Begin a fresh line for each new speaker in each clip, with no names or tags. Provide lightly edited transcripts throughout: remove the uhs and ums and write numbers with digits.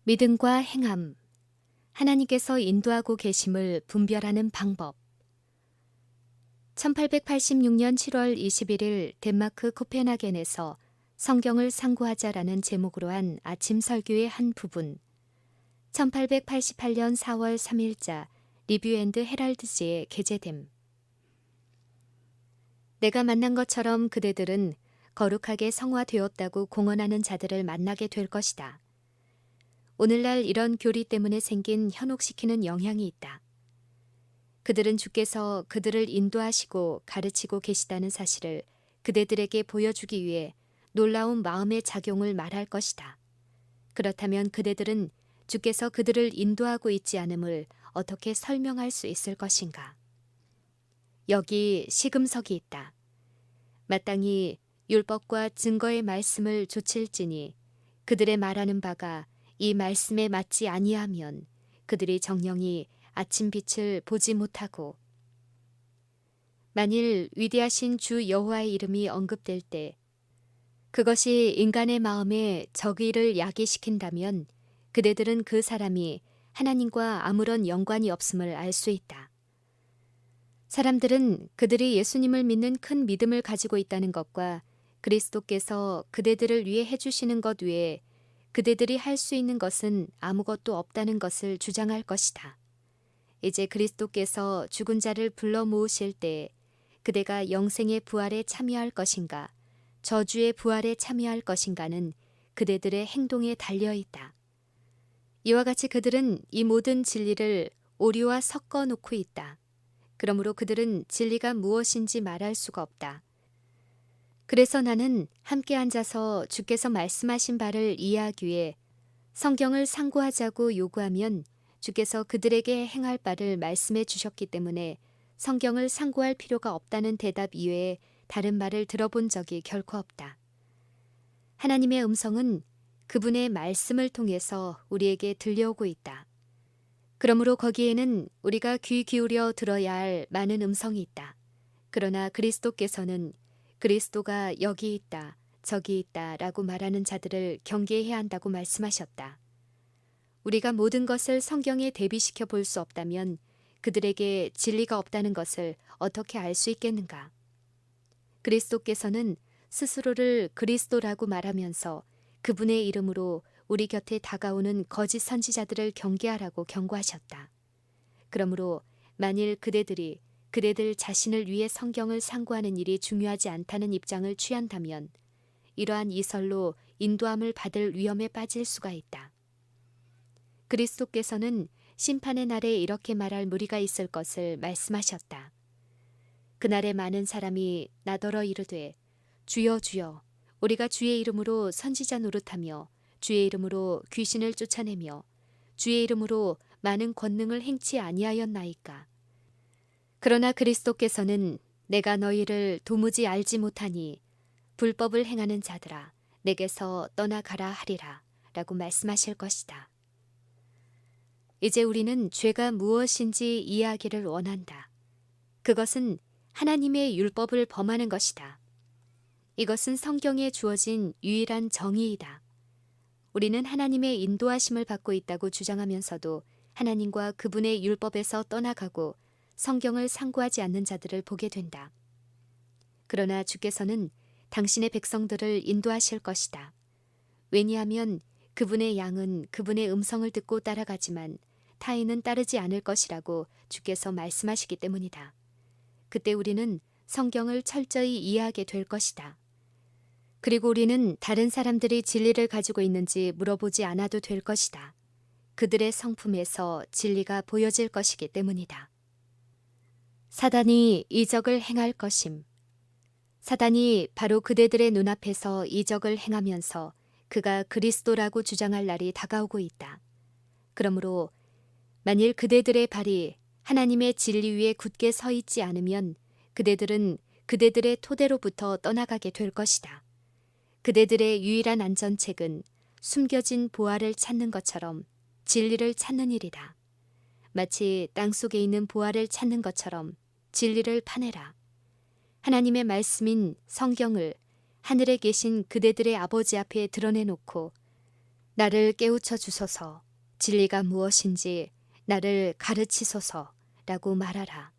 믿음과 행함, 하나님께서 인도하고 계심을 분별하는 방법. 1886년 7월 21일 덴마크 코펜하겐에서 성경을 상고하자라는 제목으로 한 아침 설교의 한 부분. 1888년 4월 3일자 리뷰 앤드 헤럴드지에 게재됨. 내가 만난 것처럼 그대들은 거룩하게 성화되었다고 공언하는 자들을 만나게 될 것이다. 오늘날 이런 교리 때문에 생긴 현혹시키는 영향이 있다. 그들은 주께서 그들을 인도하시고 가르치고 계시다는 사실을 그대들에게 보여주기 위해 놀라운 마음의 작용을 말할 것이다. 그렇다면 그대들은 주께서 그들을 인도하고 있지 않음을 어떻게 설명할 수 있을 것인가? 여기 시금석이 있다. 마땅히 율법과 증거의 말씀을 조칠지니 그들의 말하는 바가 이 말씀에 맞지 아니하면 그들이 정령이 아침 빛을 보지 못하고, 만일 위대하신 주 여호와의 이름이 언급될 때 그것이 인간의 마음에 적의를 야기시킨다면 그대들은 그 사람이 하나님과 아무런 연관이 없음을 알 수 있다. 사람들은 그들이 예수님을 믿는 큰 믿음을 가지고 있다는 것과 그리스도께서 그대들을 위해 해주시는 것 외에 그대들이 할 수 있는 것은 아무것도 없다는 것을 주장할 것이다. 이제 그리스도께서 죽은 자를 불러 모으실 때 그대가 영생의 부활에 참여할 것인가, 저주의 부활에 참여할 것인가는 그대들의 행동에 달려 있다. 이와 같이 그들은 이 모든 진리를 오류와 섞어 놓고 있다. 그러므로 그들은 진리가 무엇인지 말할 수가 없다. 그래서 나는 함께 앉아서 주께서 말씀하신 바를 이해하기 위해 성경을 상고하자고 요구하면 주께서 그들에게 행할 바를 말씀해 주셨기 때문에 성경을 상고할 필요가 없다는 대답 이외에 다른 말을 들어본 적이 결코 없다. 하나님의 음성은 그분의 말씀을 통해서 우리에게 들려오고 있다. 그러므로 거기에는 우리가 귀 기울여 들어야 할 많은 음성이 있다. 그러나 그리스도께서는 그리스도가 여기 있다, 저기 있다 라고 말하는 자들을 경계해야 한다고 말씀하셨다. 우리가 모든 것을 성경에 대비시켜 볼 수 없다면 그들에게 진리가 없다는 것을 어떻게 알 수 있겠는가? 그리스도께서는 스스로를 그리스도라고 말하면서 그분의 이름으로 우리 곁에 다가오는 거짓 선지자들을 경계하라고 경고하셨다. 그러므로 만일 그대들이 그대들 자신을 위해 성경을 상고하는 일이 중요하지 않다는 입장을 취한다면 이러한 이설로 인도함을 받을 위험에 빠질 수가 있다. 그리스도께서는 심판의 날에 이렇게 말할 무리가 있을 것을 말씀하셨다. 그날에 많은 사람이 나더러 이르되 주여 주여 우리가 주의 이름으로 선지자 노릇하며 주의 이름으로 귀신을 쫓아내며 주의 이름으로 많은 권능을 행치 아니하였나이까. 그러나 그리스도께서는 내가 너희를 도무지 알지 못하니 불법을 행하는 자들아 내게서 떠나가라 하리라 라고 말씀하실 것이다. 이제 우리는 죄가 무엇인지 이해하기를 원한다. 그것은 하나님의 율법을 범하는 것이다. 이것은 성경에 주어진 유일한 정의이다. 우리는 하나님의 인도하심을 받고 있다고 주장하면서도 하나님과 그분의 율법에서 떠나가고 성경을 상고하지 않는 자들을 보게 된다. 그러나 주께서는 당신의 백성들을 인도하실 것이다. 왜냐하면 그분의 양은 그분의 음성을 듣고 따라가지만 타인은 따르지 않을 것이라고 주께서 말씀하시기 때문이다. 그때 우리는 성경을 철저히 이해하게 될 것이다. 그리고 우리는 다른 사람들이 진리를 가지고 있는지 물어보지 않아도 될 것이다. 그들의 성품에서 진리가 보여질 것이기 때문이다. 사단이 이적을 행할 것임. 사단이 바로 그대들의 눈앞에서 이적을 행하면서 그가 그리스도라고 주장할 날이 다가오고 있다. 그러므로 만일 그대들의 발이 하나님의 진리 위에 굳게 서 있지 않으면 그대들은 그대들의 토대로부터 떠나가게 될 것이다. 그대들의 유일한 안전책은 숨겨진 보화를 찾는 것처럼 진리를 찾는 일이다. 마치 땅속에 있는 보화를 찾는 것처럼 진리를 파내라. 하나님의 말씀인 성경을 하늘에 계신 그대들의 아버지 앞에 드러내놓고 나를 깨우쳐 주소서. 진리가 무엇인지 나를 가르치소서라고 말하라.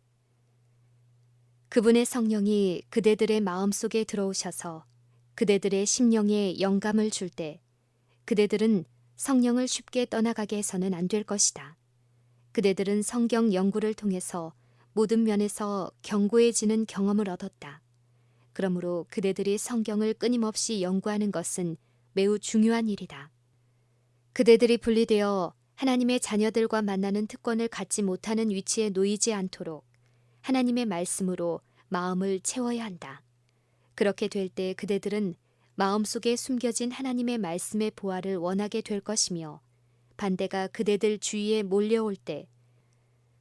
그분의 성령이 그대들의 마음속에 들어오셔서 그대들의 심령에 영감을 줄 때 그대들은 성령을 쉽게 떠나가게 해서는 안 될 것이다. 그대들은 성경 연구를 통해서 모든 면에서 견고해지는 경험을 얻었다. 그러므로 그대들이 성경을 끊임없이 연구하는 것은 매우 중요한 일이다. 그대들이 분리되어 하나님의 자녀들과 만나는 특권을 갖지 못하는 위치에 놓이지 않도록 하나님의 말씀으로 마음을 채워야 한다. 그렇게 될 때 그대들은 마음속에 숨겨진 하나님의 말씀의 보화를 원하게 될 것이며 반대가 그대들 주위에 몰려올 때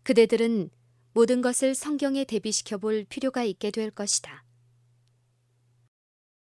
그대들은 모든 것을 성경에 대비시켜 볼 필요가 있게 될 것이다.